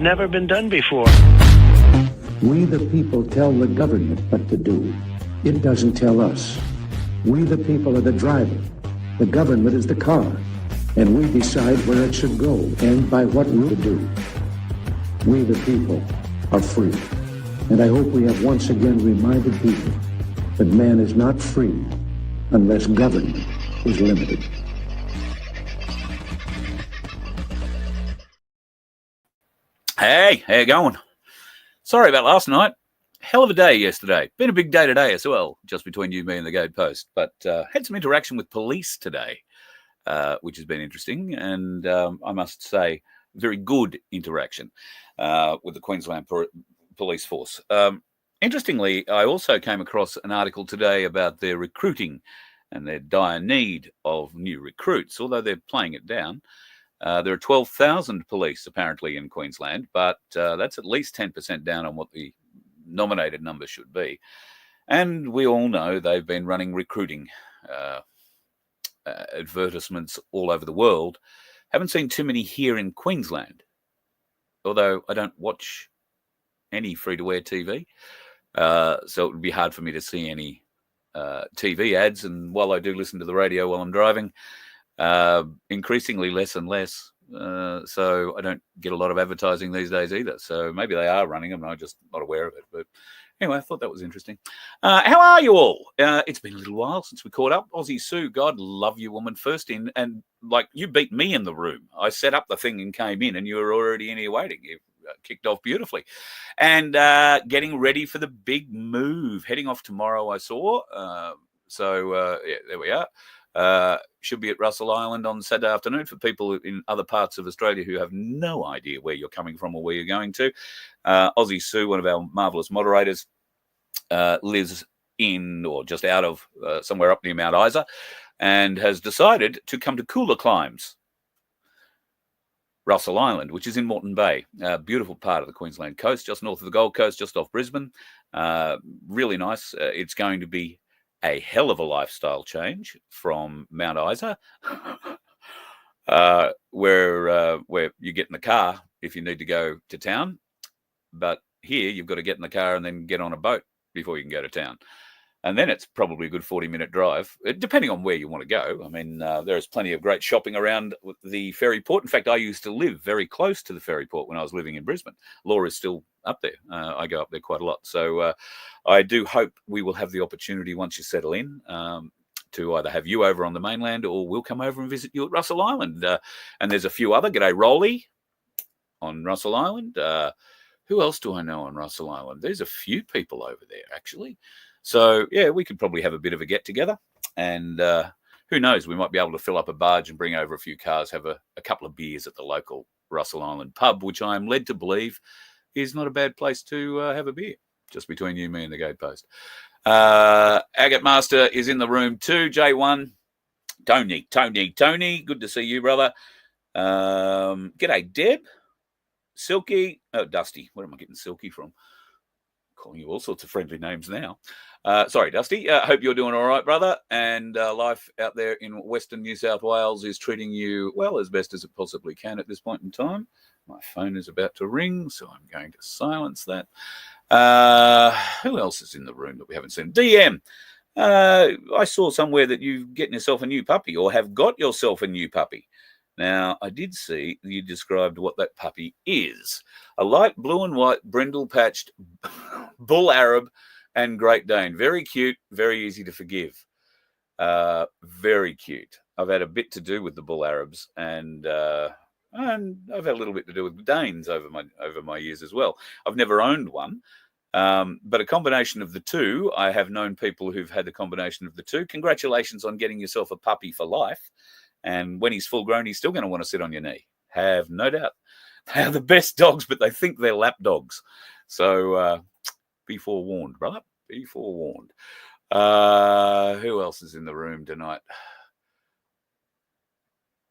never been done before. We the people tell the government what to do. It doesn't tell us. We the people are the driver. The government is the car. And we decide where it should go and by what route to do. We the people are free. And I hope we have once again reminded people that man is not free unless government is limited. Hey, how you going? Sorry about last night. Hell of a day yesterday. Been a big day today as well, just between you, me, and the Gatepost. But had some interaction with police today, which has been interesting. And I must say, very good interaction with the Queensland Police Force. Interestingly, I also came across an article today about their recruiting and their dire need of new recruits, although they're playing it down. There are 12,000 police apparently in Queensland, but that's at least 10% down on what the nominated number should be. And we all know they've been running recruiting advertisements all over the world. Haven't seen too many here in Queensland, although I don't watch any free-to-air TV. So it would be hard for me to see any TV ads. And while I do listen to the radio while I'm driving, increasingly less and less. So I don't get a lot of advertising these days either. So maybe they are running them and I'm just not aware of it. But anyway, I thought that was interesting. How are you all? It's been a little while since we caught up. Aussie Sue, God love you, woman. First in, and like you beat me in the room. I set up the thing and came in and you were already in here waiting. You kicked off beautifully. And getting ready for the big move. Heading off tomorrow, I saw. Yeah, there we are. Should be at Russell Island on Saturday afternoon for people in other parts of Australia who have no idea where you're coming from or where you're going to. Aussie Sue, one of our marvellous moderators, lives in or just out of somewhere up near Mount Isa and has decided to come to cooler climes. Russell Island, which is in Moreton Bay, a beautiful part of the Queensland coast, just north of the Gold Coast, just off Brisbane. Really nice. It's going to be a hell of a lifestyle change from Mount Isa, where you get in the car if you need to go to town. But here you've got to get in the car and then get on a boat before you can go to town. And then it's probably a good 40-minute drive, depending on where you want to go. I mean, there's plenty of great shopping around the ferry port. In fact, I used to live very close to the ferry port when I was living in Brisbane. Laura's still up there. I go up there quite a lot. So I do hope we will have the opportunity once you settle in to either have you over on the mainland or we'll come over and visit you at Russell Island. And there's a few other. G'day, Rolly on Russell Island. Who else do I know on Russell Island? There's a few people over there, actually. So, yeah, we could probably have a bit of a get-together. And who knows, we might be able to fill up a barge and bring over a few cars, have a couple of beers at the local Russell Island pub, which I am led to believe is not a bad place to have a beer, just between you, me, and the Gatepost. Agate Master is in the room too. J1, Tony, good to see you, brother. G'day, Deb. Silky, Dusty. Where am I getting Silky from? Calling you all sorts of friendly names now. Sorry, Dusty. Hope you're doing all right, brother. And life out there in Western New South Wales is treating you, well, as best as it possibly can at this point in time. My phone is about to ring, so I'm going to silence that. Who else is in the room that we haven't seen? DM. I saw somewhere that you're getting yourself a new puppy or have got yourself a new puppy. Now, I did see you described what that puppy is. A light blue and white brindle-patched bull Arab and Great Dane. Very cute, very easy to forgive. Very cute. I've had a bit to do with the bull Arabs and I've had a little bit to do with Danes over my years as well. I've never owned one, but a combination of the two. I have known people who've had the combination of the two. Congratulations on getting yourself a puppy for life. And when he's full grown, he's still going to want to sit on your knee. Have no doubt. They are the best dogs, but they think they're lap dogs. So be forewarned, brother. Be forewarned. Who else is in the room tonight?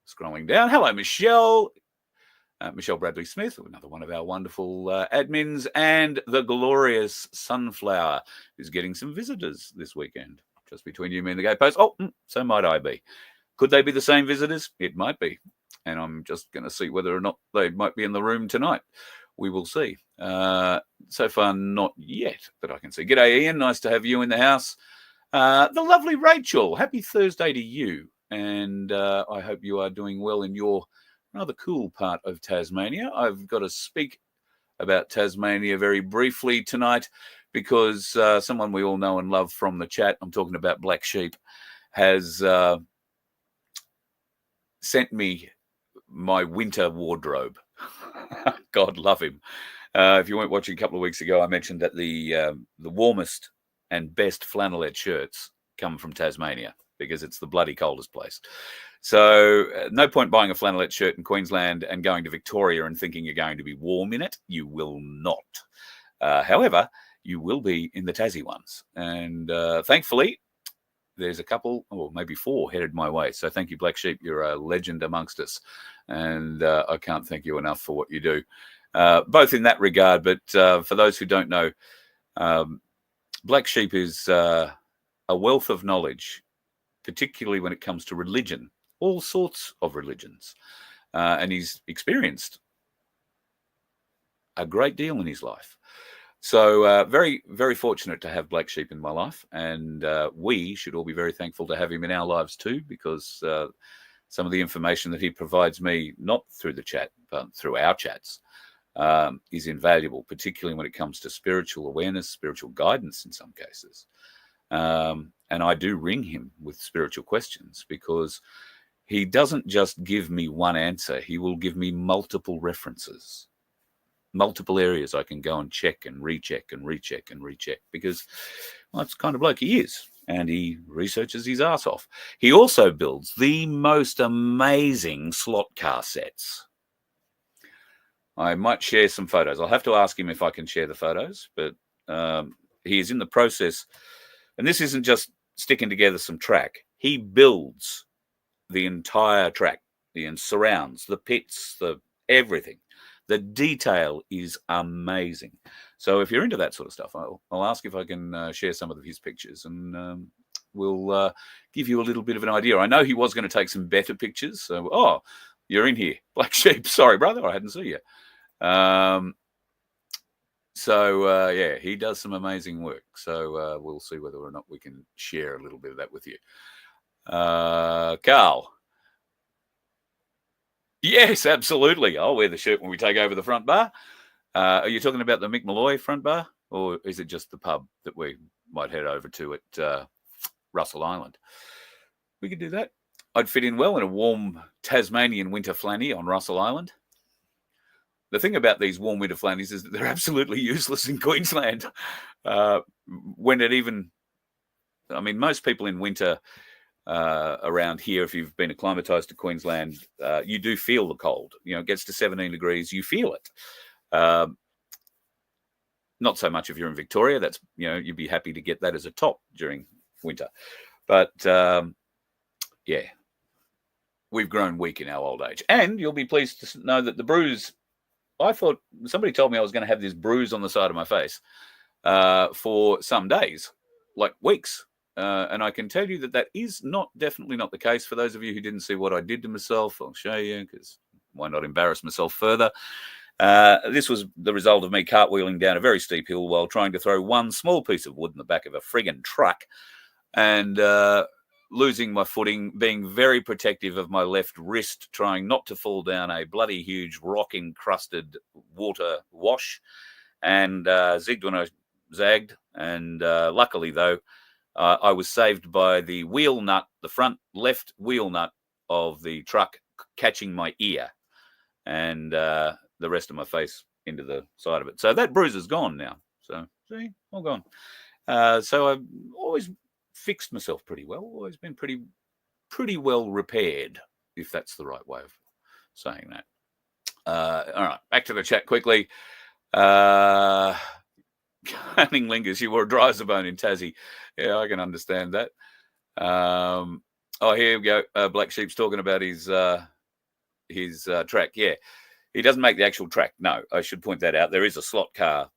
Scrolling down. Hello, Michelle. Michelle Bradley Smith, another one of our wonderful admins. And the glorious Sunflower is getting some visitors this weekend. Just between you, me, and the Gatepost. Oh, so might I be. Could they be the same visitors? It might be. And I'm just going to see whether or not they might be in the room tonight. we will see. So far, not yet that I can see. G'day, Ian. Nice to have you in the house. The lovely Rachel. Happy Thursday to you. And I hope you are doing well in your rather cool part of Tasmania. I've got to speak about Tasmania very briefly tonight because someone we all know and love from the chat, I'm talking about Black Sheep, has sent me my winter wardrobe. God love him. If you weren't watching a couple of weeks ago, I mentioned that the warmest and best flannelette shirts come from Tasmania because it's the bloody coldest place. So no point buying a flannelette shirt in Queensland and going to Victoria and thinking you're going to be warm in it. You will not. However, you will be in the Tassie ones. And thankfully, there's a couple, or maybe 4 headed my way. So thank you, Black Sheep. You're a legend amongst us. And I can't thank you enough for what you do, both in that regard. But for those who don't know, Black Sheep is a wealth of knowledge, particularly when it comes to religion, all sorts of religions. And he's experienced a great deal in his life. So very, very fortunate to have Black Sheep in my life. And we should all be very thankful to have him in our lives too, because some of the information that he provides me, not through the chat, but through our chats, is invaluable, particularly when it comes to spiritual awareness, spiritual guidance in some cases. And I do ring him with spiritual questions because he doesn't just give me one answer. He will give me multiple references, multiple areas I can go and check and recheck and recheck and recheck because, well, that's the kind of bloke he is. And he researches his ass off. He also builds the most amazing slot car sets. I might share some photos. I'll have to ask him if I can share the photos, but he is in the process. And this isn't just sticking together some track. He builds the entire track, the surrounds, the pits, the everything. The detail is amazing. So if you're into that sort of stuff, I'll ask if I can share some of his pictures, and we'll give you a little bit of an idea. I know he was going to take some better pictures. So, you're in here, Black Sheep. Sorry, brother, I hadn't seen you. Yeah, he does some amazing work. So we'll see whether or not we can share a little bit of that with you. Carl. Yes, absolutely. I'll wear the shirt when we take over the front bar. Are you talking about the Mick Malloy front bar, or is it just the pub that we might head over to at Russell Island? We could do that. I'd fit in well in a warm Tasmanian winter flanny on Russell Island. The thing about these warm winter flannies is that they're absolutely useless in Queensland. Most people in winter around here, if you've been acclimatized to Queensland, you do feel the cold. It gets to 17 degrees, you feel it. Not so much if you're in Victoria. That's, you'd be happy to get that as a top during winter. But yeah, we've grown weak in our old age. And you'll be pleased to know that the bruise, I thought somebody told me I was going to have this bruise on the side of my face for some days, like weeks. And I can tell you that is definitely not the case. For those of you who didn't see what I did to myself, I'll show you, because why not embarrass myself further? This was the result of me cartwheeling down a very steep hill while trying to throw one small piece of wood in the back of a friggin' truck and losing my footing, being very protective of my left wrist, trying not to fall down a bloody huge rock-encrusted water wash, and zigged when I zagged. And luckily, though, I was saved by the wheel nut, the front left wheel nut of the truck catching my ear, and the rest of my face into the side of it. So that bruise is gone now. So, see, all gone. So I've always fixed myself pretty well, always been pretty well repaired, if that's the right way of saying that. All right, back to the chat quickly. Cunning Lingers, you wore a dry as a bone in Tassie. Yeah, I can understand that. Here we go. Black Sheep's talking about his track. Yeah, he doesn't make the actual track. No, I should point that out. There is a slot car,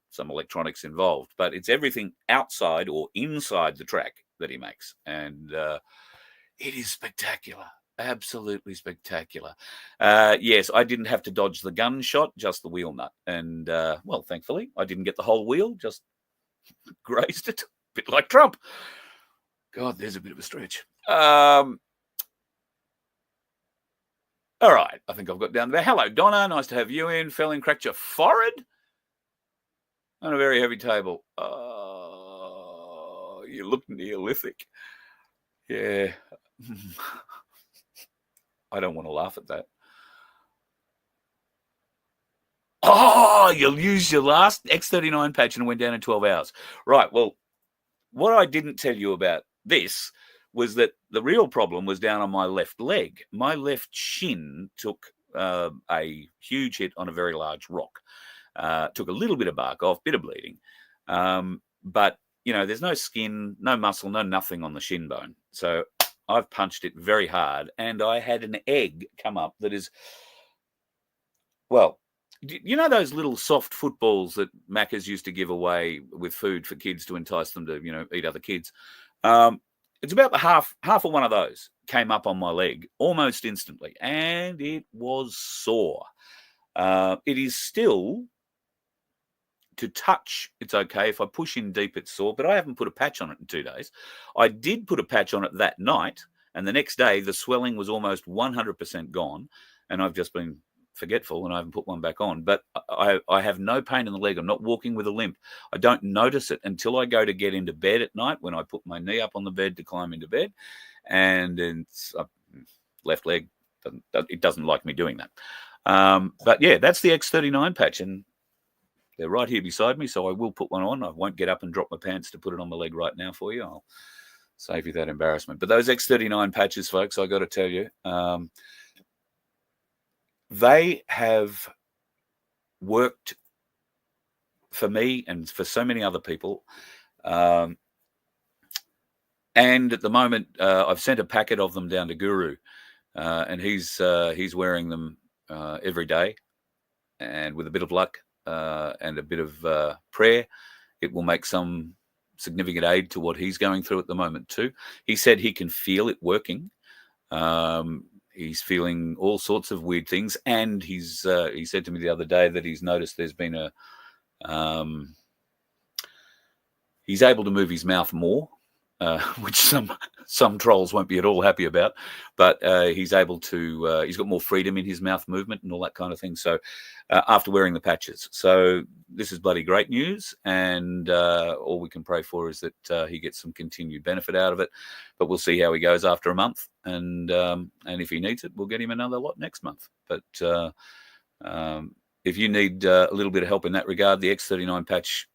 some electronics involved, but it's everything outside or inside the track that he makes. And it is spectacular. Absolutely spectacular. Yes, I didn't have to dodge the gunshot, just the wheel nut. And, well, thankfully, I didn't get the whole wheel, just grazed it. A bit like Trump. God, there's a bit of a stretch. All right, I think I've got down there. Hello, Donna. Nice to have you in. Fell in, cracked your forehead on a very heavy table. You look Neolithic. Yeah. I don't want to laugh at that. Oh, you'll use your last X39 patch and it went down in 12 hours. Right, well, what I didn't tell you about this was that the real problem was down on my left leg. My left shin took a huge hit on a very large rock. Took a little bit of bark off, bit of bleeding. But, you know, there's no skin, no muscle, no nothing on the shin bone. So I've punched it very hard, and I had an egg come up that is, well, you know those little soft footballs that Macca's used to give away with food for kids to entice them to, you know, eat other kids? It's about the half of one of those came up on my leg almost instantly, and it was sore. It is still, to touch, it's okay. If I push in deep, it's sore, but I haven't put a patch on it in 2 days. I did put a patch on it that night, and the next day the swelling was almost 100% gone, and I've just been forgetful and I haven't put one back on. But I have no pain in the leg. I'm not walking with a limp. I don't notice it until I go to get into bed at night, when I put my knee up on the bed to climb into bed, and it's left leg. It doesn't like me doing that. But yeah, that's the X39 patch, and they're right here beside me, so I will put one on. I won't get up and drop my pants to put it on my leg right now for you. I'll save you that embarrassment. But those X39 patches, folks, I got to tell you, they have worked for me and for so many other people. And at the moment, I've sent a packet of them down to Guru, and he's wearing them every day. And with a bit of luck and a bit of prayer, it will make some significant aid to what he's going through at the moment too. He said he can feel it working. He's feeling all sorts of weird things, and he said to me the other day that he's noticed there's been he's able to move his mouth more, which some trolls won't be at all happy about, but he's able to, he's got more freedom in his mouth movement and all that kind of thing. So after wearing the patches, so this is bloody great news, and all we can pray for is that he gets some continued benefit out of it. But we'll see how he goes after a month, and if he needs it, we'll get him another lot next month. But if you need a little bit of help in that regard, the X39 patch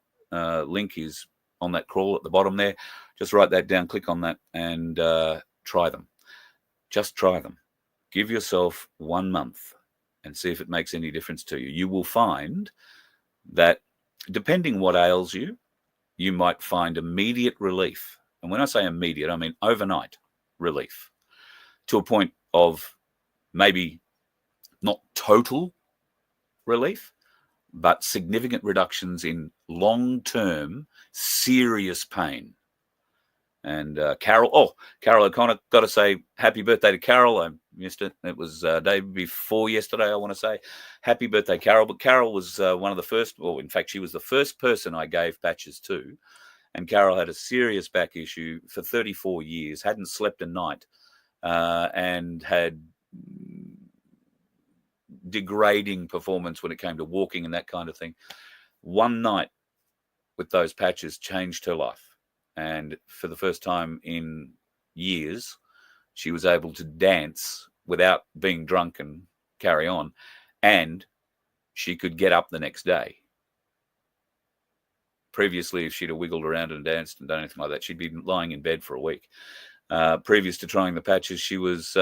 link is on that crawl at the bottom there. Just write that down, click on that, and try them. Just try them. Give yourself 1 month and see if it makes any difference to you. You will find that depending what ails you, you might find immediate relief. And when I say immediate, I mean overnight relief, to a point of maybe not total relief, but significant reductions in long-term serious pain. And Carol O'Connor, got to say happy birthday to Carol. I missed it. It was day before yesterday, I want to say. Happy birthday, Carol. But Carol was one of the first, or in fact, she was the first person I gave patches to. And Carol had a serious back issue for 34 years, hadn't slept a night, and had degrading performance when it came to walking and that kind of thing. One night with those patches changed her life. And for the first time in years, she was able to dance without being drunk and carry on. And she could get up the next day. Previously, if she'd have wiggled around and danced and done anything like that, she'd be lying in bed for a week. Previous to trying the patches, she was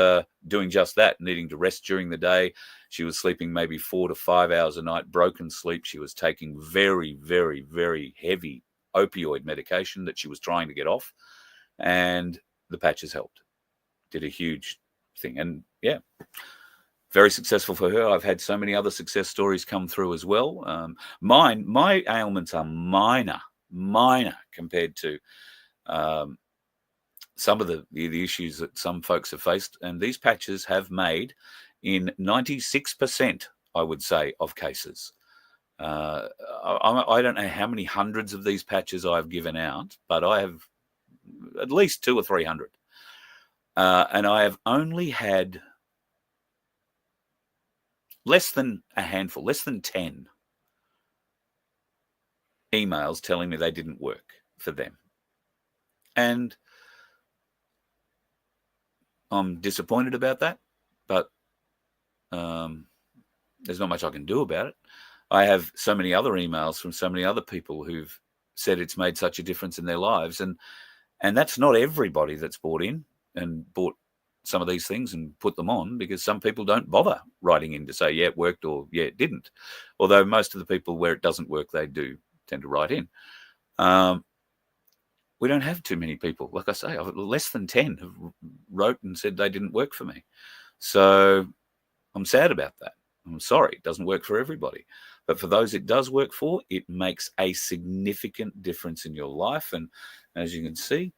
doing just that, needing to rest during the day. She was sleeping maybe 4 to 5 hours a night, broken sleep. She was taking very, very, very heavy opioid medication that she was trying to get off, and the patches helped. Did a huge thing. And yeah, very successful for her. I've had so many other success stories come through as well. My ailments are minor compared to some of the issues that some folks have faced, and these patches have made in 96%, I would say, of cases. I don't know how many hundreds of these patches I've given out, but I have at least 200 or 300. And I have only had less than a handful, less than 10 emails telling me they didn't work for them. And I'm disappointed about that, but there's not much I can do about it. I have so many other emails from so many other people who've said it's made such a difference in their lives. And that's not everybody that's bought in and bought some of these things and put them on, because some people don't bother writing in to say, yeah, it worked, or yeah, it didn't. Although most of the people where it doesn't work, they do tend to write in. We don't have too many people. Like I say, less than 10 have wrote and said they didn't work for me. So I'm sad about that. I'm sorry, it doesn't work for everybody. But for those it does work for, it makes a significant difference in your life. And as you can see,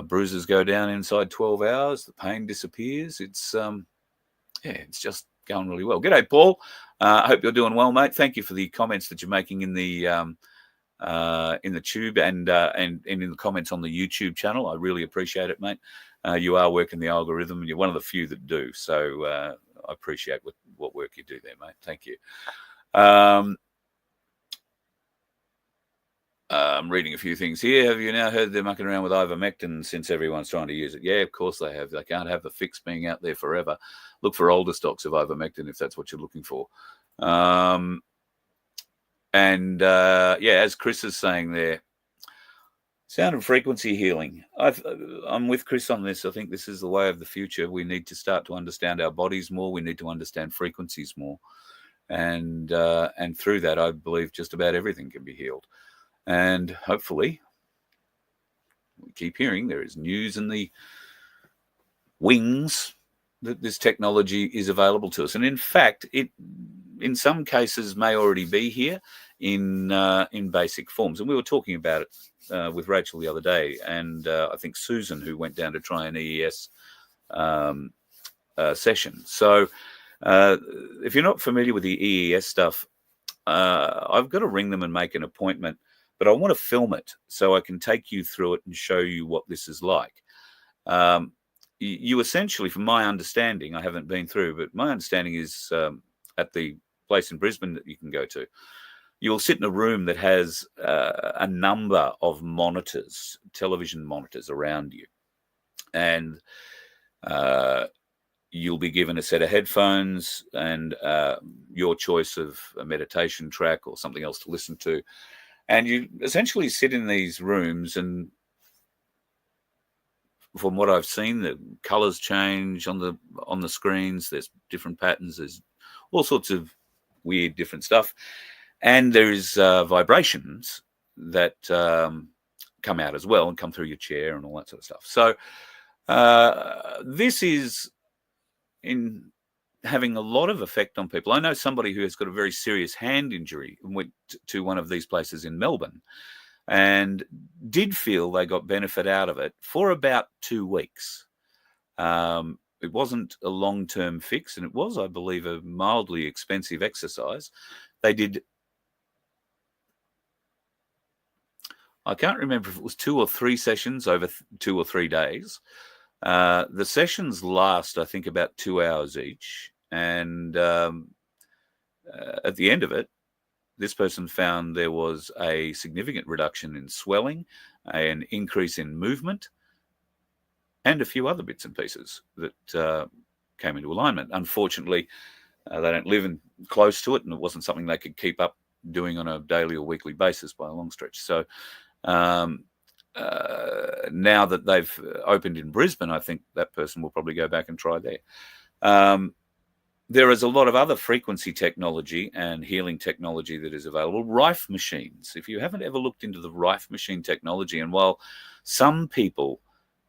bruises go down inside 12 hours. The pain disappears. It's just going really well. G'day, Paul. I hope you're doing well, mate. Thank you for the comments that you're making in the tube and in the comments on the YouTube channel. I really appreciate it, mate. You are working the algorithm, and you're one of the few that do. So I appreciate what work you do there, mate. Thank you. I'm reading a few things here. Have you now heard they're mucking around with ivermectin since everyone's trying to use it? Yeah, of course they have. They can't have the fix being out there forever. Look for older stocks of ivermectin if that's what you're looking for. As Chris is saying there, sound and frequency healing. I'm with Chris on this. I think this is the way of the future. We need to start to understand our bodies more. We need to understand frequencies more. And through that, I believe just about everything can be healed. And hopefully, we keep hearing there is news in the wings that this technology is available to us. And in fact, it in some cases may already be here in basic forms. And we were talking about it with Rachel the other day, and I think Susan, who went down to try an EES session. So if you're not familiar with the EES stuff, I've got to ring them and make an appointment, but I want to film it so I can take you through it and show you what this is like. You essentially, from my understanding, I haven't been through, but my understanding is at the place in Brisbane that you can go to, you'll sit in a room that has a number of monitors, television monitors around you. And you'll be given a set of headphones and your choice of a meditation track or something else to listen to. And you essentially sit in these rooms, and from what I've seen, the colors change on the screens. There's different patterns. There's all sorts of weird different stuff. And there's vibrations that come out as well and come through your chair and all that sort of stuff. So this is in having a lot of effect on people. I know somebody who has got a very serious hand injury and went to one of these places in Melbourne and did feel they got benefit out of it for about 2 weeks. It wasn't a long-term fix, and it was, I believe, a mildly expensive exercise. They did, I can't remember if it was 2 or 3 sessions over 2 or 3 days. The sessions last, I think, about 2 hours each. And at the end of it, this person found there was a significant reduction in swelling, an increase in movement, and a few other bits and pieces that came into alignment. Unfortunately, they don't live close to it, and it wasn't something they could keep up doing on a daily or weekly basis by a long stretch. So now that they've opened in Brisbane, I think that person will probably go back and try there. There is a lot of other frequency technology and healing technology that is available. Rife machines. If you haven't ever looked into the Rife machine technology, and while some people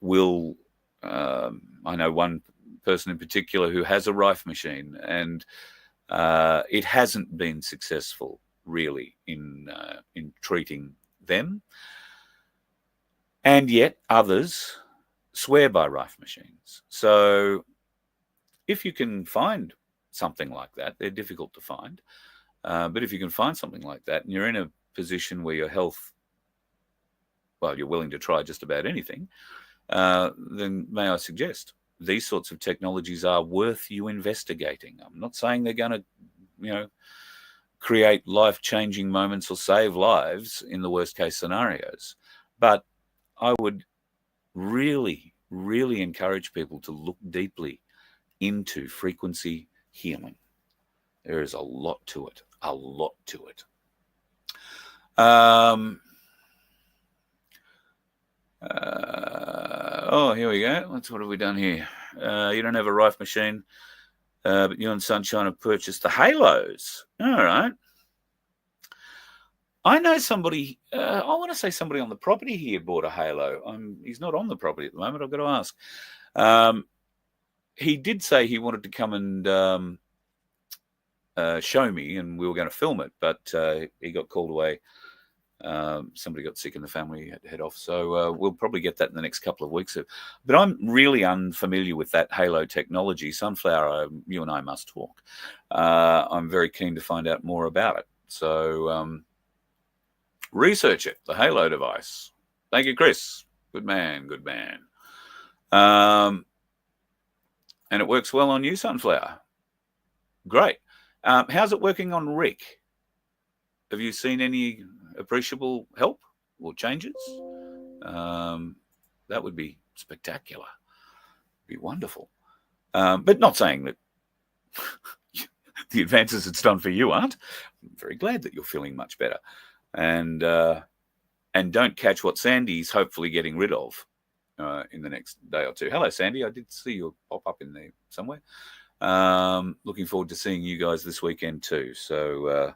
will, I know one person in particular who has a Rife machine, and it hasn't been successful really in treating them. And yet others swear by rife machines. So if you can find something like that, they're difficult to find. But if you can find something like that and you're in a position where your health, well, you're willing to try just about anything, then may I suggest these sorts of technologies are worth you investigating. I'm not saying they're going to, create life-changing moments or save lives in the worst-case scenarios. But I would really, really encourage people to look deeply into frequency healing. There is a lot to it, a lot to it. Here we go. What have we done here? You don't have a rife machine, but you and Sunshine have purchased the halos. All right. I know somebody, I want to say somebody on the property here bought a halo. He's not on the property at the moment. I've got to ask. He did say he wanted to come and show me, and we were going to film it, but he got called away. Somebody got sick in the family, had to head off. So we'll probably get that in the next couple of weeks. But I'm really unfamiliar with that halo technology. Sunflower, you and I must talk. I'm very keen to find out more about it. So research it, the halo device. Thank you, Chris. Good man, good man. And it works well on you, Sunflower. Great. How's it working on Rick? Have you seen any appreciable help or changes? That would be spectacular. Be wonderful. But not saying that the advances it's done for you aren't. I'm very glad that you're feeling much better. And don't catch what Sandy's hopefully getting rid of in the next day or two. Hello, Sandy. I did see you pop up in there somewhere. Looking forward to seeing you guys this weekend too. So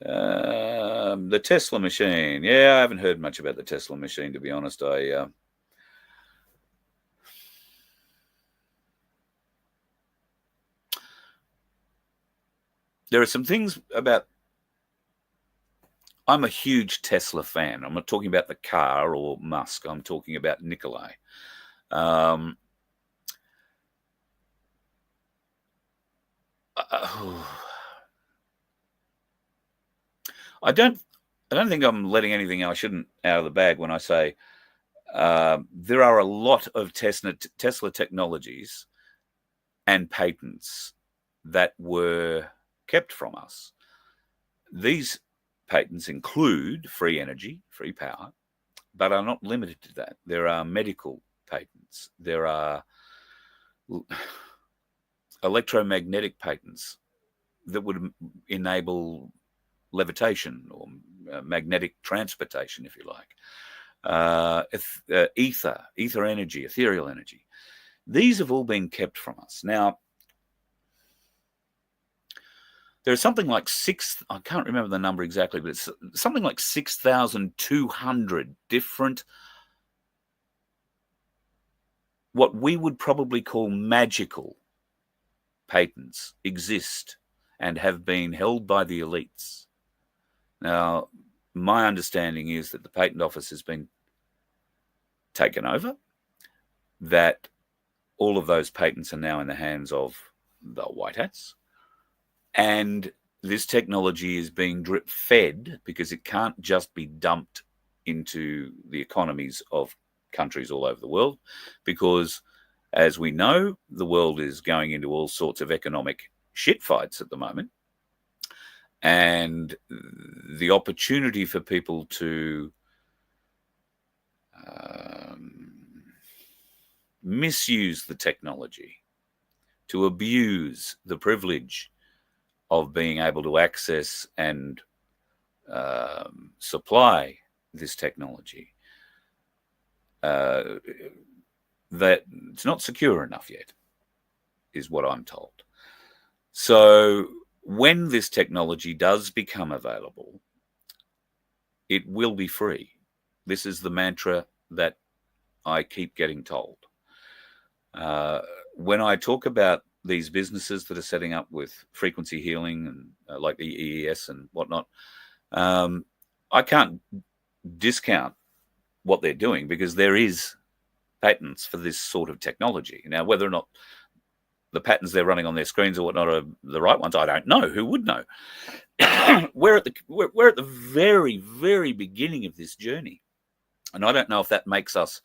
the Tesla machine. Yeah, I haven't heard much about the Tesla machine, to be honest. There are some things about... I'm a huge Tesla fan. I'm not talking about the car or Musk. I'm talking about Nikolai. I don't think I'm letting anything I shouldn't out of the bag when I say there are a lot of Tesla technologies and patents that were kept from us. These patents include free energy, free power, but are not limited to that. There are medical patents. There are electromagnetic patents that would enable levitation or magnetic transportation, if you like. Ether energy, ethereal energy. These have all been kept from us. Now, there's something like I can't remember the number exactly, but it's something like 6,200 different, what we would probably call magical patents exist and have been held by the elites. Now, my understanding is that the Patent Office has been taken over, that all of those patents are now in the hands of the white hats, and this technology is being drip-fed because it can't just be dumped into the economies of countries all over the world, because, as we know, the world is going into all sorts of economic shit fights at the moment. And the opportunity for people to misuse the technology, to abuse the privilege of being able to access and supply this technology, that it's not secure enough yet, is what I'm told. So when this technology does become available, it will be free. This is the mantra that I keep getting told. When I talk about these businesses that are setting up with frequency healing and like the EES and whatnot, I can't discount what they're doing, because there is patents for this sort of technology. Now, whether or not the patents they're running on their screens or whatnot are the right ones, I don't know. Who would know? we're at the very, very beginning of this journey, and I don't know if that makes us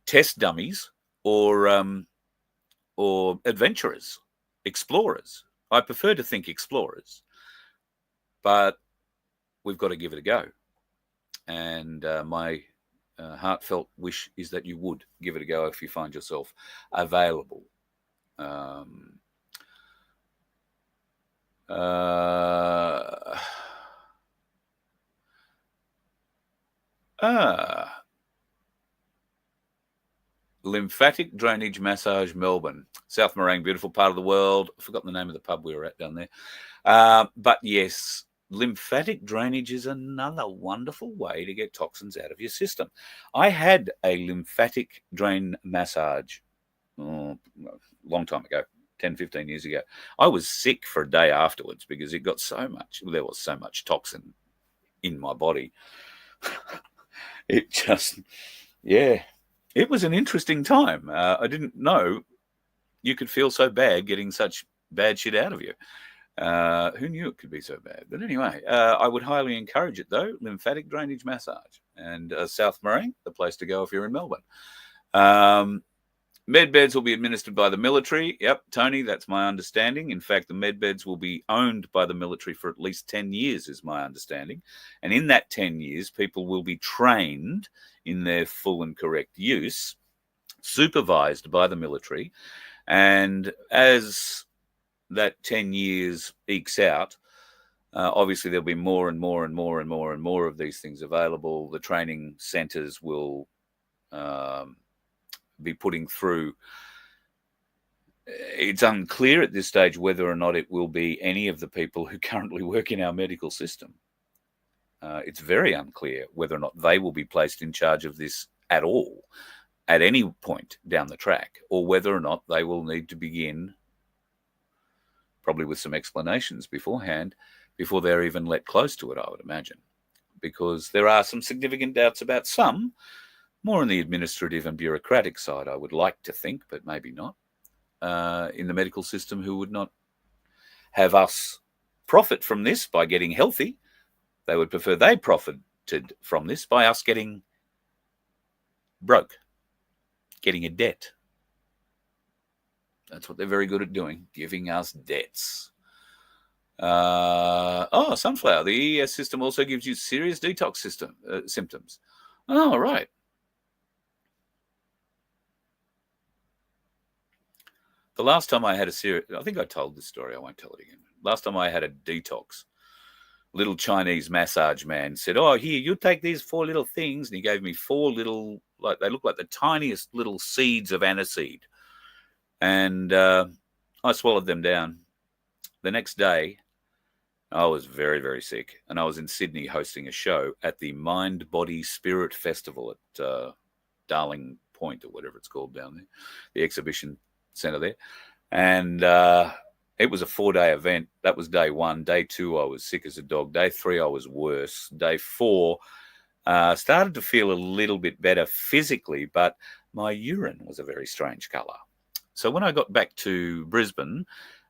test dummies or adventurers, explorers. I prefer to think explorers, but we've got to give it a go. And my heartfelt wish is that you would give it a go if you find yourself available. Lymphatic drainage massage, Melbourne, South Morang, beautiful part of the world. I've forgotten the name of the pub we were at down there. But yes, lymphatic drainage is another wonderful way to get toxins out of your system. I had a lymphatic drain massage a long time ago, 10, 15 years ago. I was sick for a day afterwards because it got there was so much toxin in my body. It just, yeah, it was an interesting time. I didn't know you could feel so bad getting such bad shit out of you. Who knew it could be so bad? But anyway, I would highly encourage it, though. Lymphatic drainage massage. And South Morang, the place to go if you're in Melbourne. Med beds will be administered by the military. Yep, Tony, that's my understanding. In fact, the med beds will be owned by the military for at least 10 years, is my understanding. And in that 10 years, people will be trained in their full and correct use, supervised by the military. And as that 10 years ekes out, obviously there'll be more and more and more and more and more of these things available. The training centres will be putting through. It's unclear at this stage whether or not it will be any of the people who currently work in our medical system. It's very unclear whether or not they will be placed in charge of this at all, at any point down the track, or whether or not they will need to begin, probably with some explanations beforehand, before they're even let close to it, I would imagine. Because there are some significant doubts about some, more on the administrative and bureaucratic side, I would like to think, but maybe not, in the medical system, who would not have us profit from this by getting healthy. They would prefer they profited from this by us getting broke, getting a debt. That's what they're very good at doing, giving us debts. Sunflower. The EES system also gives you serious detox symptoms. Oh, right. The last time I had I think I told this story, I won't tell it again. Last time I had a detox, little Chinese massage man said, "Oh, here, you take these 4 little things." And he gave me 4 little, they look like the tiniest little seeds of aniseed. And I swallowed them down. The next day, I was very, very sick. And I was in Sydney hosting a show at the Mind, Body, Spirit Festival at Darling Point, or whatever it's called down there, the exhibition centre there. And it was a 4-day event. That was day 1. Day 2, I was sick as a dog. Day 3, I was worse. Day 4, started to feel a little bit better physically, but my urine was a very strange colour. So when I got back to Brisbane,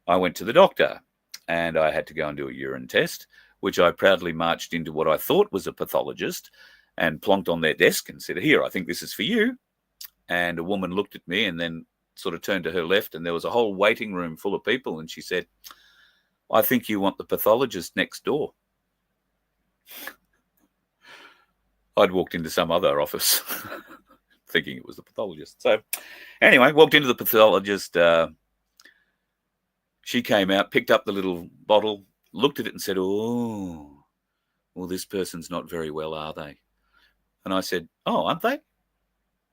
I went to the doctor and I had to go and do a urine test, which I proudly marched into what I thought was a pathologist and plonked on their desk and said, "Here, I think this is for you." And a woman looked at me and then sort of turned to her left, and there was a whole waiting room full of people, and she said, "I think you want the pathologist next door." I'd walked into some other office thinking it was the pathologist. So anyway, walked into the pathologist. She came out, picked up the little bottle, looked at it and said, "Oh, well, this person's not very well, are they?" And I said, "Oh, aren't they?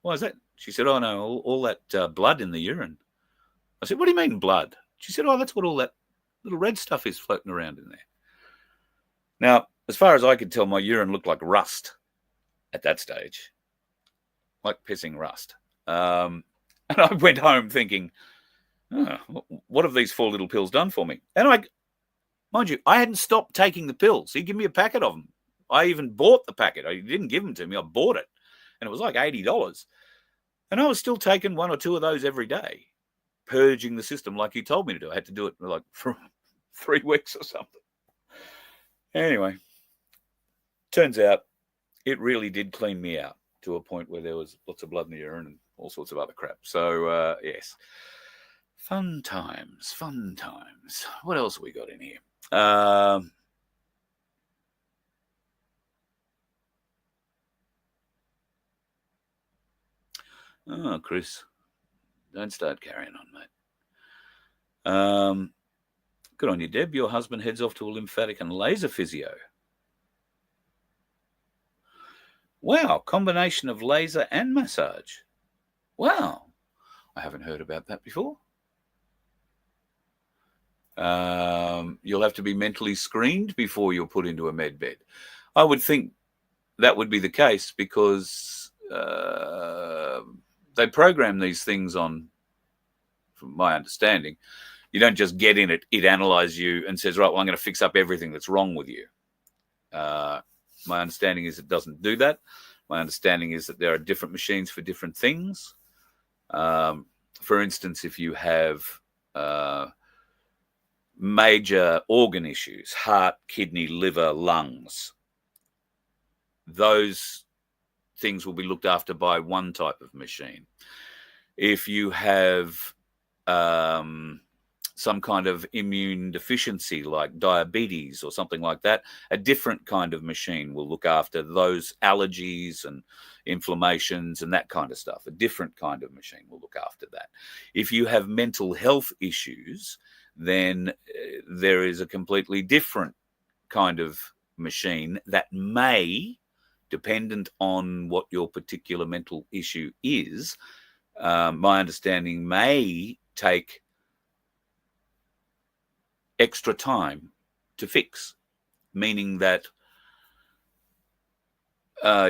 Why is that?" She said, "Oh, no, all that blood in the urine." I said, "What do you mean blood?" She said, "Oh, that's what all that little red stuff is floating around in there." Now, as far as I could tell, my urine looked like rust at that stage, like pissing rust. And I went home thinking, "Oh, what have these 4 little pills done for me?" And mind you, I hadn't stopped taking the pills. He gave me a packet of them. I even bought the packet. He didn't give them to me. I bought it. and it was like $80. And I was still taking 1 or 2 of those every day, purging the system like he told me to do. I had to do it like for 3 weeks or something. Anyway, turns out it really did clean me out to a point where there was lots of blood in the urine and all sorts of other crap. So, yes. Fun times. What else have we got in here? Oh, Chris, don't start carrying on, mate. Good on you, Deb. Your husband heads off to a lymphatic and laser physio. Wow, combination of laser and massage. Wow, I haven't heard about that before. You'll have to be mentally screened before you're put into a med bed. I would think that would be the case because they program these things on, from my understanding, you don't just get in it, it analyzes you and says, right, well, I'm going to fix up everything that's wrong with you. My understanding is it doesn't do that. My understanding is that there are different machines for different things. For instance, if you have major organ issues, heart, kidney, liver, lungs, those things will be looked after by one type of machine. If you have some kind of immune deficiency like diabetes or something like that, a different kind of machine will look after those allergies and inflammations and that kind of stuff. A different kind of machine will look after that. If you have mental health issues, then there is a completely different kind of machine that may, dependent on what your particular mental issue is, my understanding may take extra time to fix, meaning that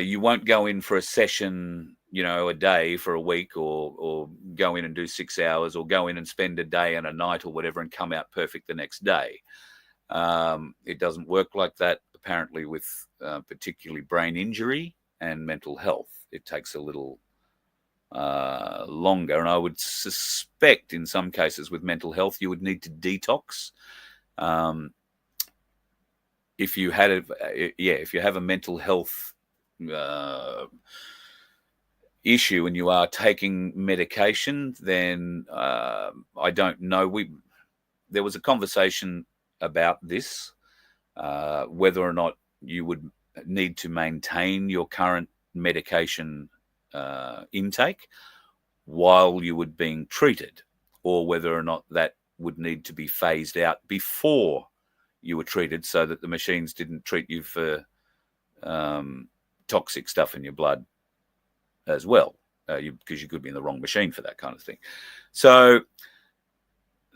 you won't go in for a session, a day for a week, or go in and do 6 hours, or go in and spend a day and a night or whatever and come out perfect the next day. It doesn't work like that, apparently, with particularly brain injury and mental health. It takes a little longer, and I would suspect in some cases with mental health you would need to detox. If you have a mental health issue and you are taking medication, then I don't know. There was a conversation about this, whether or not you would need to maintain your current medication intake while you were being treated, or whether or not that would need to be phased out before you were treated, so that the machines didn't treat you for toxic stuff in your blood as well, because you could be in the wrong machine for that kind of thing. So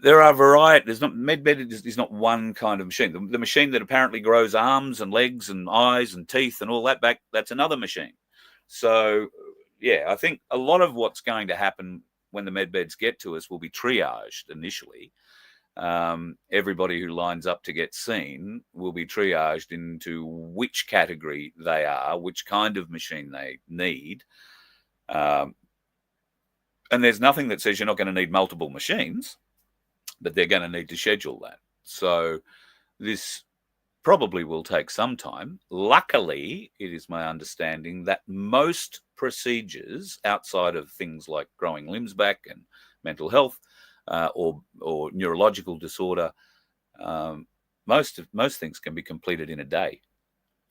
there are varieties. MedBed is not one kind of machine. The machine that apparently grows arms and legs and eyes and teeth and all that back, that's another machine. So yeah, I think a lot of what's going to happen when the MedBeds get to us will be triaged initially. Everybody who lines up to get seen will be triaged into which category they are, which kind of machine they need. And there's nothing that says you're not going to need multiple machines, but they're going to need to schedule that. So this probably will take some time. Luckily, it is my understanding that most procedures outside of things like growing limbs back and mental health or neurological disorder, most things can be completed in a day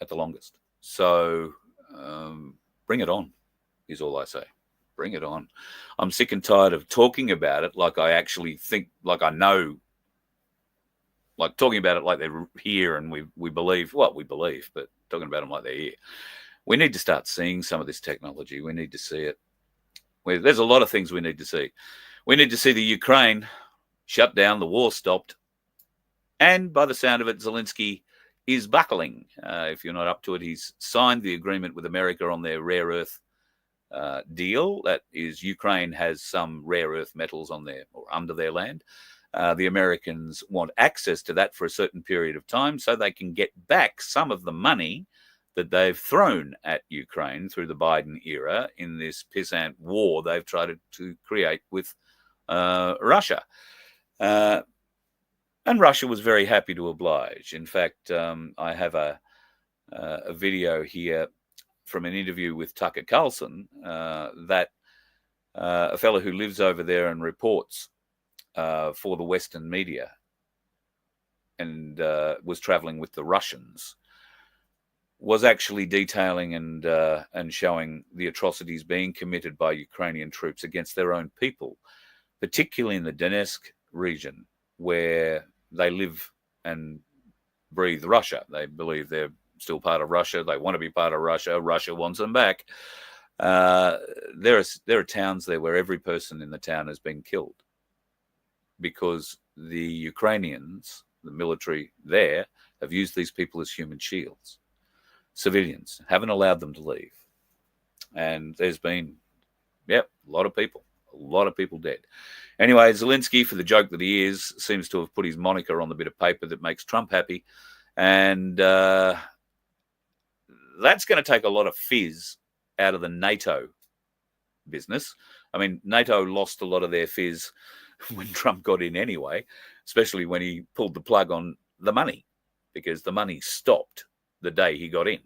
at the longest. So bring it on, is all I say. Bring it on. I'm sick and tired of talking about it like I actually think, like I know, like talking about it like they're here and we believe what we believe, but talking about them like they're here. We need to start seeing some of this technology. We need to see it. There's a lot of things we need to see. We need to see the Ukraine shut down, the war stopped, and by the sound of it, Zelensky is buckling. If you're not up to it, he's signed the agreement with America on their rare earth deal. That is, Ukraine has some rare earth metals on their or under their land. The Americans want access to that for a certain period of time so they can get back some of the money that they've thrown at Ukraine through the Biden era in this pissant war they've tried to create with Russia. And Russia was very happy to oblige. In fact, I have a video here from an interview with Tucker Carlson that a fellow who lives over there and reports for the Western media and was traveling with the Russians, was actually detailing and showing the atrocities being committed by Ukrainian troops against their own people, particularly in the Donetsk region, where they live and breathe Russia. They believe they're still part of Russia. They want to be part of Russia. Russia wants them back. There are towns there where every person in the town has been killed because the Ukrainians, the military there, have used these people as human shields. Civilians haven't allowed them to leave. And there's been, a lot of people dead. Anyway, Zelensky, for the joke that he is, seems to have put his moniker on the bit of paper that makes Trump happy. And that's going to take a lot of fizz out of the NATO business. I mean, NATO lost a lot of their fizz when Trump got in anyway, especially when he pulled the plug on the money, because the money stopped the day he got in.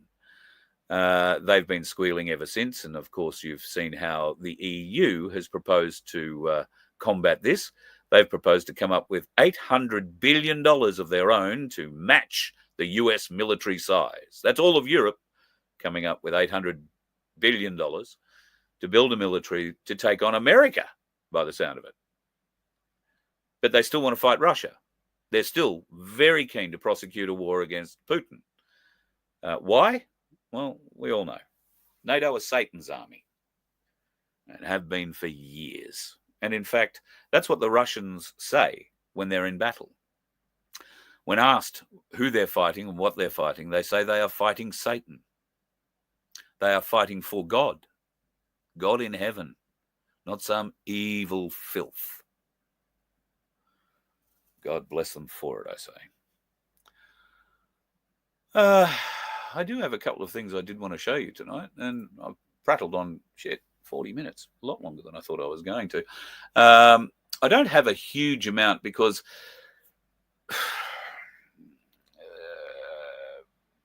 They've been squealing ever since. And of course, you've seen how the EU has proposed to combat this. They've proposed to come up with $800 billion of their own to match the US military size. That's all of Europe coming up with $800 billion to build a military to take on America, by the sound of it. But they still want to fight Russia. They're still very keen to prosecute a war against Putin. Why? Well, we all know. NATO is Satan's army and have been for years. And in fact, that's what the Russians say when they're in battle. When asked who they're fighting and what they're fighting, they say they are fighting Satan. They are fighting for God. God in heaven, not some evil filth. God bless them for it, I say. I do have a couple of things I did want to show you tonight, and I've prattled on 40 minutes, a lot longer than I thought I was going to. I don't have a huge amount because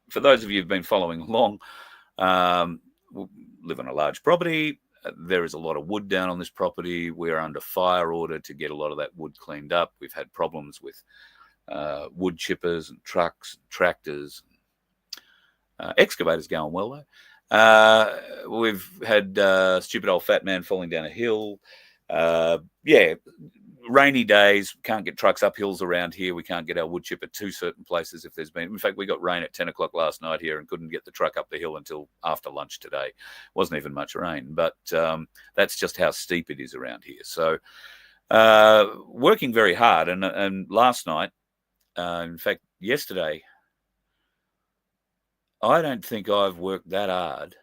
for those of you who've been following along, we live on a large property. There is a lot of wood down on this property. We're under fire order to get a lot of that wood cleaned up. We've had problems with wood chippers and trucks, and tractors, excavators going well though. We've had stupid old fat man falling down a hill. Rainy days, can't get trucks up hills around here. We can't get our wood chipper to certain places if there's been. In fact, we got rain at 10 o'clock last night here and couldn't get the truck up the hill until after lunch today. Wasn't even much rain, but that's just how steep it is around here. So working very hard. And last night, in fact, yesterday, I don't think I've worked that hard.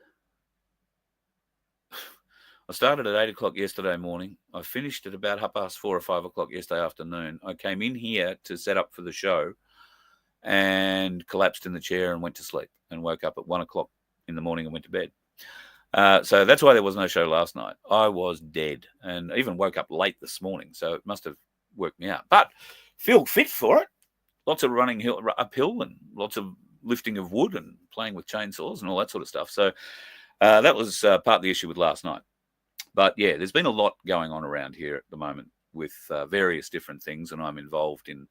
I started at 8 o'clock yesterday morning. I finished at about 4:30 or 5 o'clock yesterday afternoon. I came in here to set up for the show and collapsed in the chair and went to sleep and woke up at 1 o'clock in the morning and went to bed. So that's why there was no show last night. I was dead and even woke up late this morning. So it must have worked me out. But feel fit for it. Lots of running uphill and lots of lifting of wood and playing with chainsaws and all that sort of stuff. So that was part of the issue with last night. But yeah, there's been a lot going on around here at the moment with various different things, and I'm involved in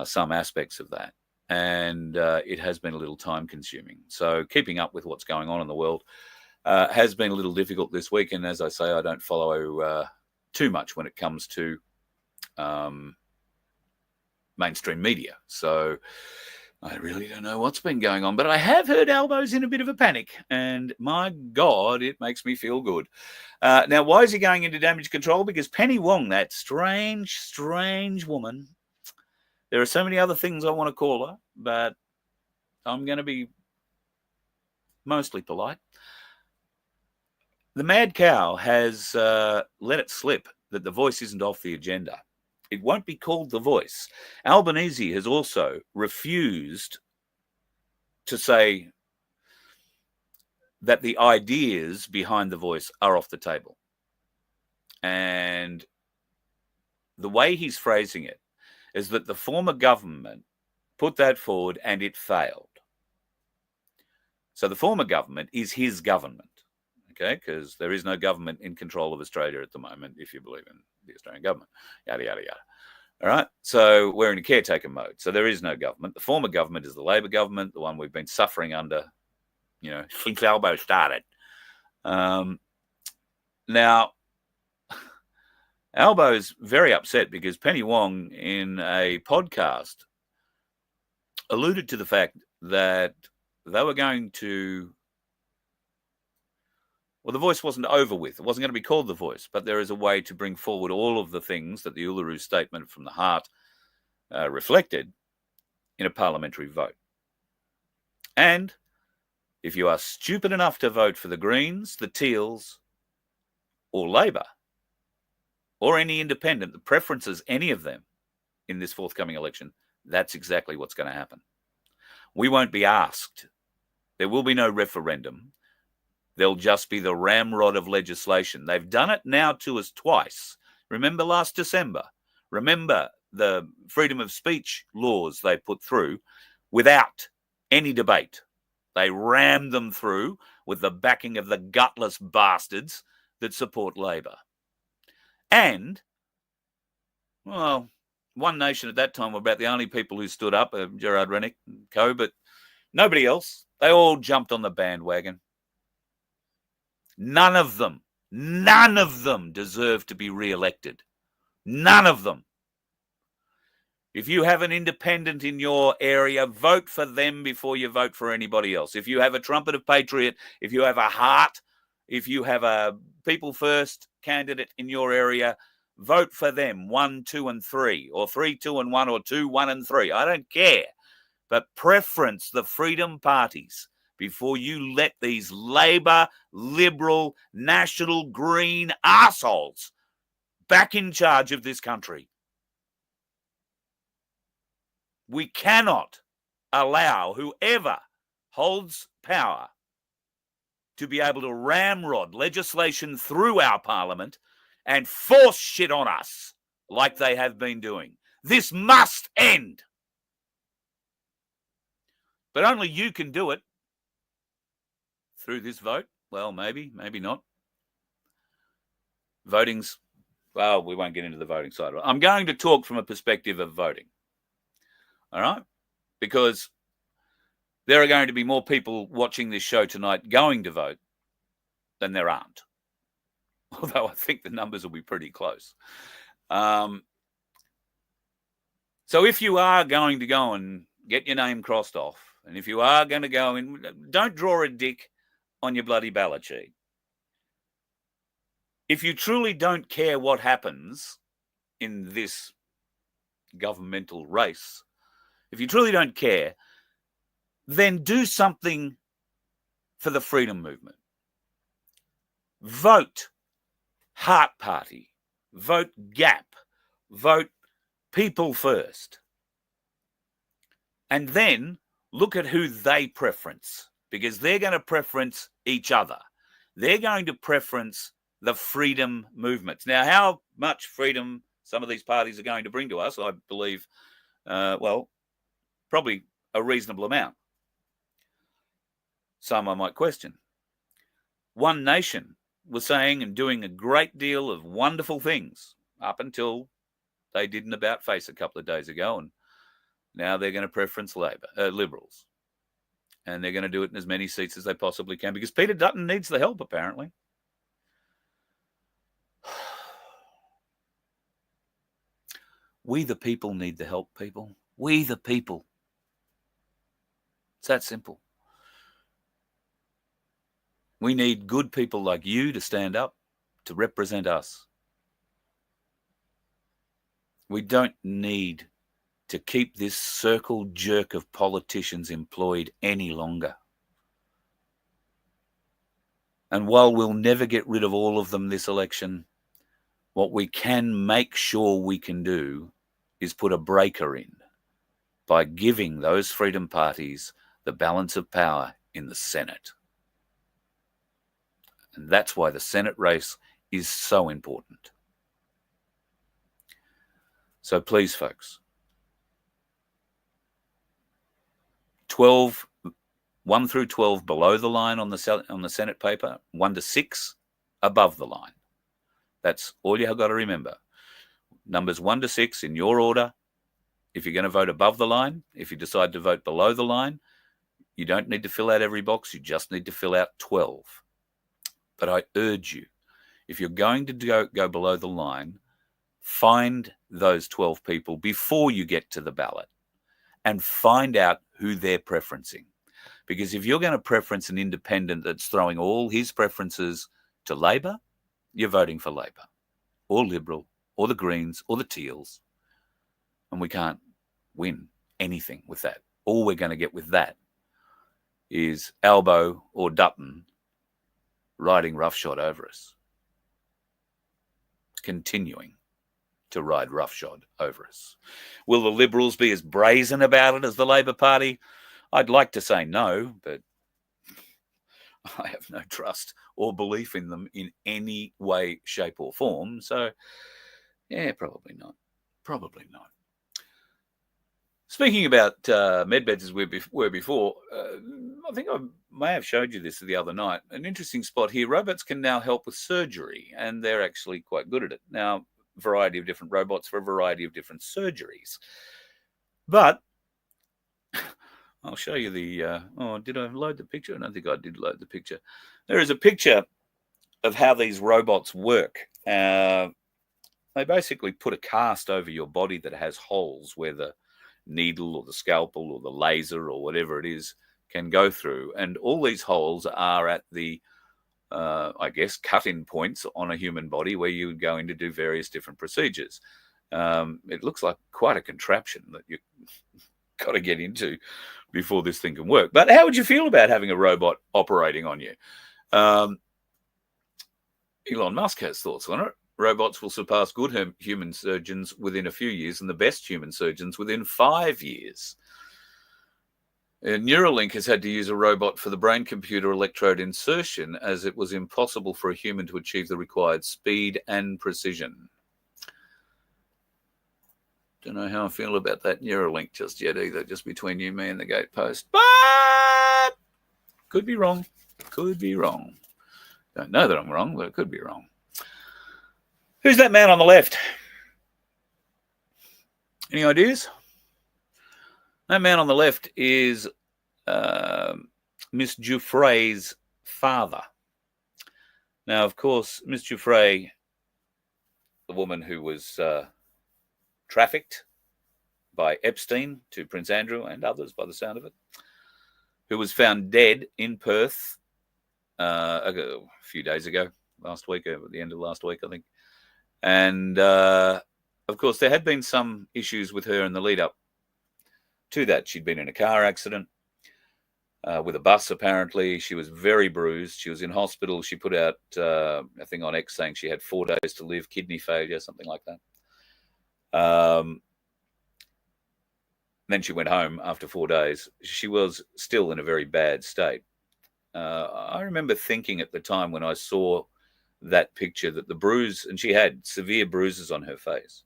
some aspects of that. And it has been a little time consuming. So keeping up with what's going on in the world has been a little difficult this week. And as I say, I don't follow too much when it comes to mainstream media. So I really don't know what's been going on, but I have heard Albo's in a bit of a panic, and my God, it makes me feel good. Now, why is he going into damage control? Because Penny Wong, that strange, strange woman, there are so many other things I want to call her, but I'm going to be mostly polite. The mad cow has let it slip that The Voice isn't off the agenda. It won't be called The Voice. Albanese has also refused to say that the ideas behind the voice are off the table. And the way he's phrasing it is that the former government put that forward and it failed. So the former government is his government, okay? Because there is no government in control of Australia at the moment, if you believe in the Australian government, yada, yada, yada. All right? So we're in a caretaker mode. So there is no government. The former government is the Labor government, the one we've been suffering under, since Albo started. Now, Albo's very upset because Penny Wong, in a podcast, alluded to the fact that they were going to, well, the voice wasn't over with. It wasn't going to be called the voice, but there is a way to bring forward all of the things that the Uluru Statement from the Heart reflected in a parliamentary vote. And if you are stupid enough to vote for the Greens, the Teals, or Labor, or any independent that preferences any of them in this forthcoming election, that's exactly what's going to happen. We won't be asked. There will be no referendum. There'll just be the ramrod of legislation. They've done it now to us twice. Remember last December? Remember the freedom of speech laws they put through without any debate. They rammed them through with the backing of the gutless bastards that support Labor. And, well, One Nation at that time were about the only people who stood up, Gerard Rennick and co, but nobody else. They all jumped on the bandwagon. None of them deserve to be re-elected. None of them. If you have an independent in your area, vote for them before you vote for anybody else. If you have a trumpet of patriot, if you have a heart, if you have a People First candidate in your area, vote for them, 1, 2, and 3, or 3, 2, and 1, or 2, 1, and 3. I don't care. But preference the freedom parties before you let these Labor, Liberal, National Green arseholes back in charge of this country. We cannot allow whoever holds power to be able to ramrod legislation through our parliament and force shit on us like they have been doing. This must end. But only you can do it through this vote. Well, maybe not. Voting's, well, we won't get into the voting side of it. I'm going to talk from a perspective of voting. All right? Because there are going to be more people watching this show tonight going to vote than there aren't. Although I think the numbers will be pretty close. So if you are going to go and get your name crossed off, and if you are going to go in, don't draw a dick on your bloody ballot sheet. If you truly don't care what happens in this governmental race, if you truly don't care, then do something for the freedom movement. Vote Heart Party. Vote GAP. Vote People First. And then look at who they preference, because they're going to preference each other. They're going to preference the freedom movements. Now, how much freedom some of these parties are going to bring to us, I believe, probably a reasonable amount. Some I might question. One Nation was saying and doing a great deal of wonderful things up until they did an about face a couple of days ago, and now they're going to preference Liberals. And they're going to do it in as many seats as they possibly can because Peter Dutton needs the help, apparently. We the people need the help, people. We the people. It's that simple. We need good people like you to stand up, to represent us. We don't need to keep this circle jerk of politicians employed any longer. And while we'll never get rid of all of them this election, what we can make sure we can do is put a breaker in by giving those freedom parties the balance of power in the Senate. And that's why the Senate race is so important. So please, folks, 1 through 12 below the line on the Senate paper, 1 to 6 above the line. That's all you have got to remember. Numbers 1 to 6 in your order. If you're going to vote above the line, if you decide to vote below the line, you don't need to fill out every box. You just need to fill out 12. But I urge you, if you're going to go below the line, find those 12 people before you get to the ballot and find out who they're preferencing. Because if you're going to preference an independent that's throwing all his preferences to Labor, you're voting for Labor or Liberal or the Greens or the Teals. And we can't win anything with that. All we're going to get with that is Albo or Dutton riding roughshod over us. Continuing to ride roughshod over us. Will the Liberals be as brazen about it as the Labor Party? I'd like to say no, but I have no trust or belief in them in any way, shape or form. So, yeah, probably not. Probably not. Speaking about medbeds as we were before, I think I may have showed you this the other night. An interesting spot here. Robots can now help with surgery, and they're actually quite good at it. Now, a variety of different robots for a variety of different surgeries. But I'll show you the... did I load the picture? I don't think I did load the picture. There is a picture of how these robots work. They basically put a cast over your body that has holes where the needle or the scalpel or the laser or whatever it is can go through. And all these holes are at the, cut-in points on a human body where you would go in to do various different procedures. It looks like quite a contraption that you've got to get into before this thing can work. But how would you feel about having a robot operating on you? Elon Musk has thoughts on it. Robots will surpass good human surgeons within a few years and the best human surgeons within 5 years. Neuralink has had to use a robot for the brain-computer electrode insertion as it was impossible for a human to achieve the required speed and precision. Don't know how I feel about that Neuralink just yet either, just between you, me and the gatepost. But could be wrong. Could be wrong. Don't know that I'm wrong, but it could be wrong. Who's that man on the left? Any ideas? That man on the left is Miss Giuffre's father. Now, of course, Miss Giuffre, the woman who was trafficked by Epstein to Prince Andrew and others by the sound of it, who was found dead in Perth a few days ago, last week, at the end of last week, I think. And, of course, there had been some issues with her in the lead up to that. She'd been in a car accident with a bus, apparently. She was very bruised. She was in hospital. She put out a thing on X saying she had 4 days to live, kidney failure, something like that. Then she went home after 4 days. She was still in a very bad state. I remember thinking at the time when I saw that picture that the bruise, and she had severe bruises on her face.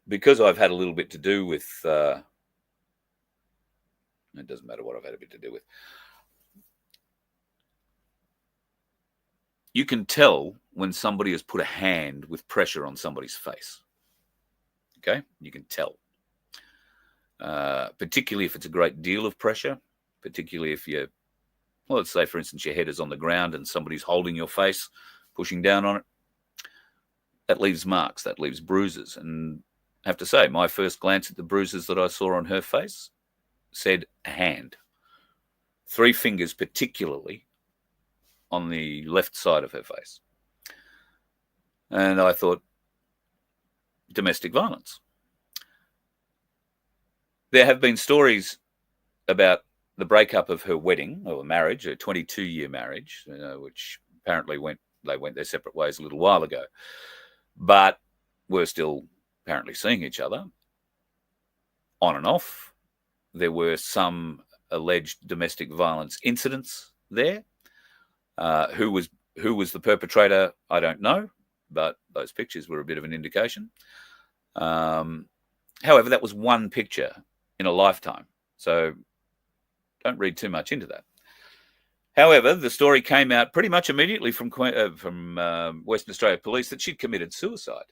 Because I've had a little bit to do with, it doesn't matter what I've had a bit to do with. You can tell when somebody has put a hand with pressure on somebody's face. Okay? You can tell. Particularly if it's a great deal of pressure, particularly if you're, well, let's say, for instance, your head is on the ground and somebody's holding your face, pushing down on it. That leaves marks, that leaves bruises. And I have to say, my first glance at the bruises that I saw on her face said a hand. 3 fingers particularly on the left side of her face. And I thought, domestic violence. There have been stories about the breakup of her wedding or marriage, her 22-year marriage, which apparently they went their separate ways a little while ago, but were still apparently seeing each other on and off. There were some alleged domestic violence incidents there. Who was the perpetrator, I don't know, but those pictures were a bit of an indication. However, that was one picture in a lifetime, so don't read too much into that. However, the story came out pretty much immediately from Western Australia Police that she'd committed suicide.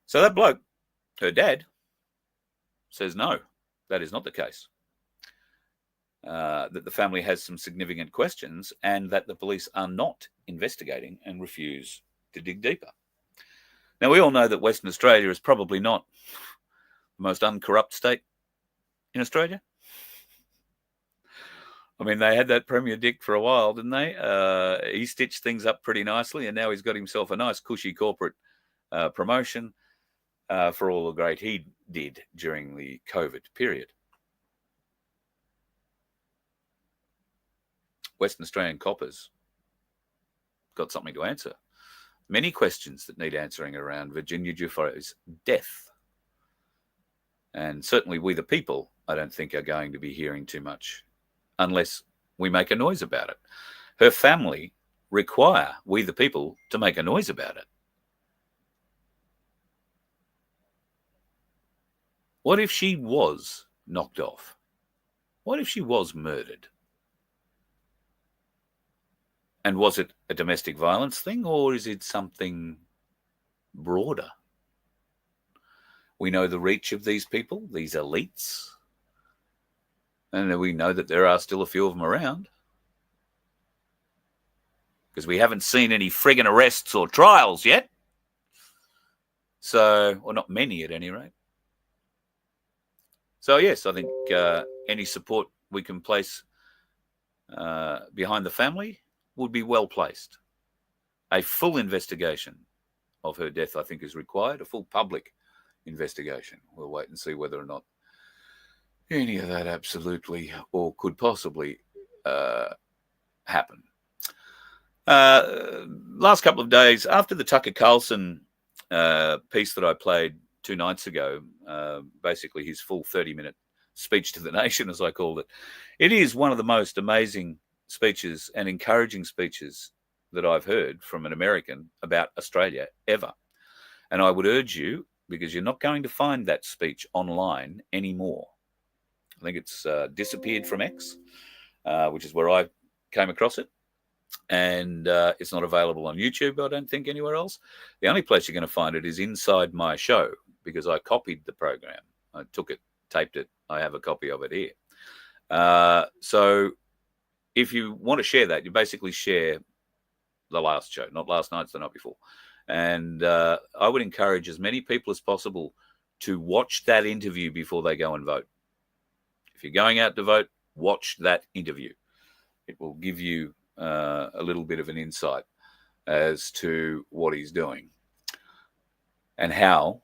So that bloke, her dad, says no, that is not the case. That the family has some significant questions and that the police are not investigating and refuse to dig deeper. Now, we all know that Western Australia is probably not the most uncorrupt state in Australia. I mean, they had that Premier Dick for a while, didn't they? He stitched things up pretty nicely, and now he's got himself a nice, cushy corporate promotion for all the great he did during the COVID period. Western Australian coppers got something to answer. Many questions that need answering around Virginia Giuffo's death. And certainly we the people, I don't think, are going to be hearing too much unless we make a noise about it. Her family require we the people to make a noise about it. What if she was knocked off? What if she was murdered? And was it a domestic violence thing, or is it something broader? We know the reach of these people, these elites, and we know that there are still a few of them around, because we haven't seen any friggin' arrests or trials yet. So, or not many at any rate. So yes, I think any support we can place behind the family would be well placed. A full investigation of her death, I think, is required, a full public investigation. We'll wait and see whether or not any of that absolutely or could possibly happen. Last couple of days, after the Tucker Carlson piece that I played 2 nights ago, basically his full 30-minute speech to the nation, as I called it, it is one of the most amazing speeches and encouraging speeches that I've heard from an American about Australia ever. And I would urge you, because you're not going to find that speech online anymore. I think it's disappeared from X, which is where I came across it. And it's not available on YouTube, I don't think, anywhere else. The only place you're going to find it is inside my show, because I copied the program. I took it, taped it. I have a copy of it here. So if you want to share that, you basically share the last show, not last night's, the night before. And I would encourage as many people as possible to watch that interview before they go and vote. If you're going out to vote, watch that interview. It will give you a little bit of an insight as to what he's doing and how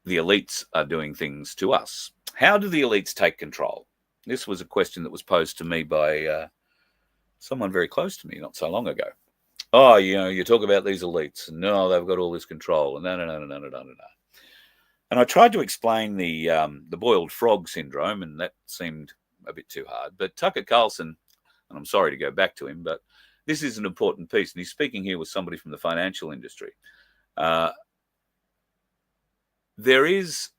the elites are doing things to us. How do the elites take control? This was a question that was posed to me by someone very close to me not so long ago. Oh, you talk about these elites, and no, they've got all this control, and no. And I tried to explain the boiled frog syndrome, and that seemed a bit too hard. But Tucker Carlson, and I'm sorry to go back to him, but this is an important piece, and he's speaking here with somebody from the financial industry. There is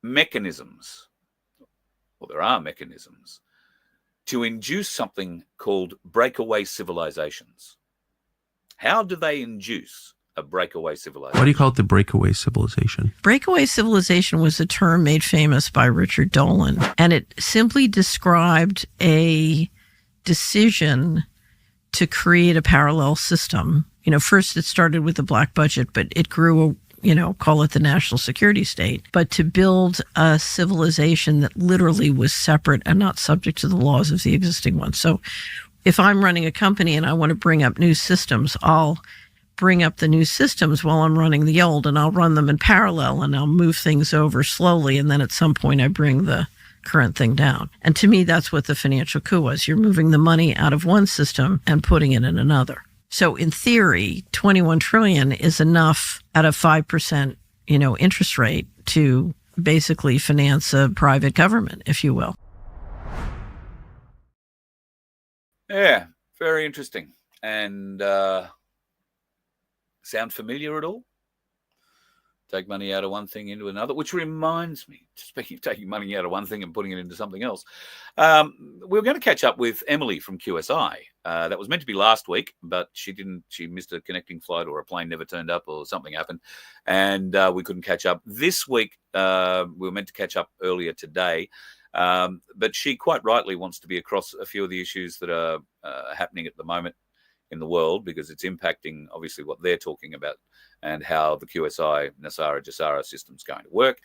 mechanisms, or there are mechanisms, to induce something called breakaway civilizations. How do they induce a breakaway civilization? Why do you call it the breakaway civilization? Breakaway civilization was a term made famous by Richard Dolan, and it simply described a decision to create a parallel system. First it started with the black budget, but it grew, call it the national security state, but to build a civilization that literally was separate and not subject to the laws of the existing one. So if I'm running a company and I want to bring up new systems, I'll bring up the new systems while I'm running the old, and I'll run them in parallel, and I'll move things over slowly, and then at some point I bring the current thing down. And to me, that's what the financial coup was. You're moving the money out of one system and putting it in another. So in theory, 21 trillion is enough at a 5%, interest rate to basically finance a private government, if you will. Yeah, very interesting. And sound familiar at all? Take money out of one thing into another, which reminds me, speaking of taking money out of one thing and putting it into something else, we were going to catch up with Emily from QSI. That was meant to be last week, but she didn't. She missed a connecting flight, or a plane never turned up, or something happened, and we couldn't catch up. This week, we were meant to catch up earlier today, but she quite rightly wants to be across a few of the issues that are happening at the moment in the world, because it's impacting, obviously, what they're talking about and how the QSI Nasara Jasara system is going to work.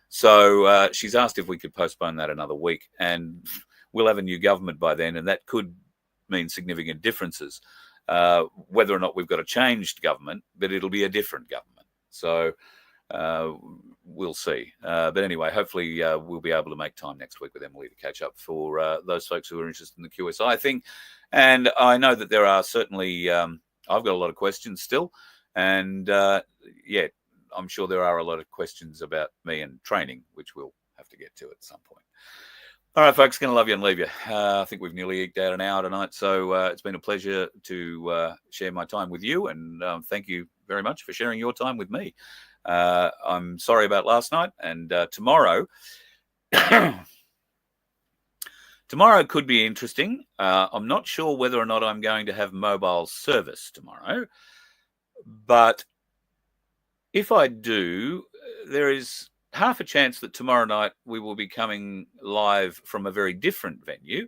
So she's asked if we could postpone that another week, and we'll have a new government by then, and that could mean significant differences. Whether or not we've got a changed government, but it'll be a different government. So we'll see. But anyway, hopefully we'll be able to make time next week with Emily to catch up for those folks who are interested in the QSI thing. And I know that there are certainly, I've got a lot of questions still. And yeah, I'm sure there are a lot of questions about me and training, which we'll have to get to at some point. All right, folks, going to love you and leave you. I think we've nearly eked out an hour tonight. So it's been a pleasure to share my time with you. And thank you very much for sharing your time with me. I'm sorry about last night. And tomorrow, tomorrow could be interesting. I'm not sure whether or not I'm going to have mobile service tomorrow. But if I do, there is half a chance that tomorrow night we will be coming live from a very different venue.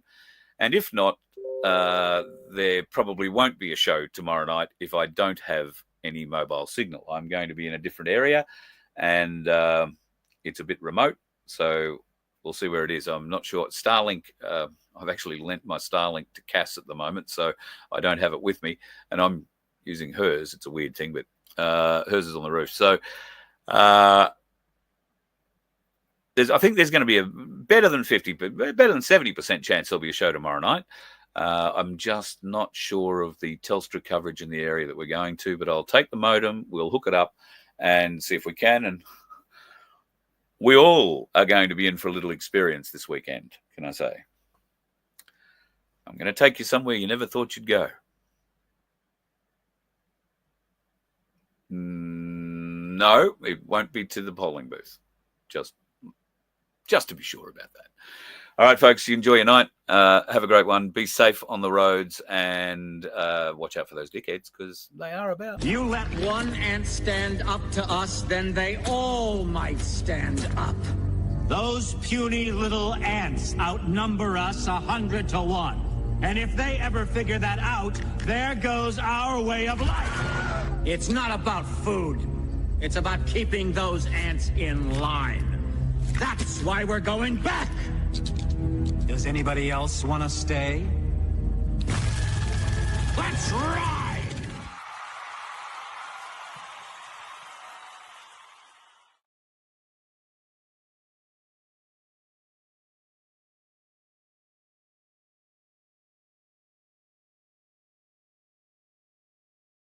And if not, there probably won't be a show tomorrow night if I don't have any mobile signal. I'm going to be in a different area, and it's a bit remote. So we'll see where it is. I'm not sure. Starlink, I've actually lent my Starlink to Cass at the moment, so I don't have it with me. And I'm using hers. It's a weird thing, but hers is on the roof. So I think there's going to be a better than 70% chance there'll be a show tomorrow night. I'm just not sure of the Telstra coverage in the area that we're going to, but I'll take the modem, we'll hook it up and see if we can. And we all are going to be in for a little experience this weekend, can I say? I'm going to take you somewhere you never thought you'd go. No, it won't be to the polling booth. Just to be sure about that. All right, folks, you enjoy your night. Have a great one. Be safe on the roads, and watch out for those dickheads, because they are about. You let one ant stand up to us, then they all might stand up. Those puny little ants outnumber us 100 to 1. And if they ever figure that out, there goes our way of life. It's not about food. It's about keeping those ants in line. That's why we're going back. Does anybody else want to stay? Let's ride!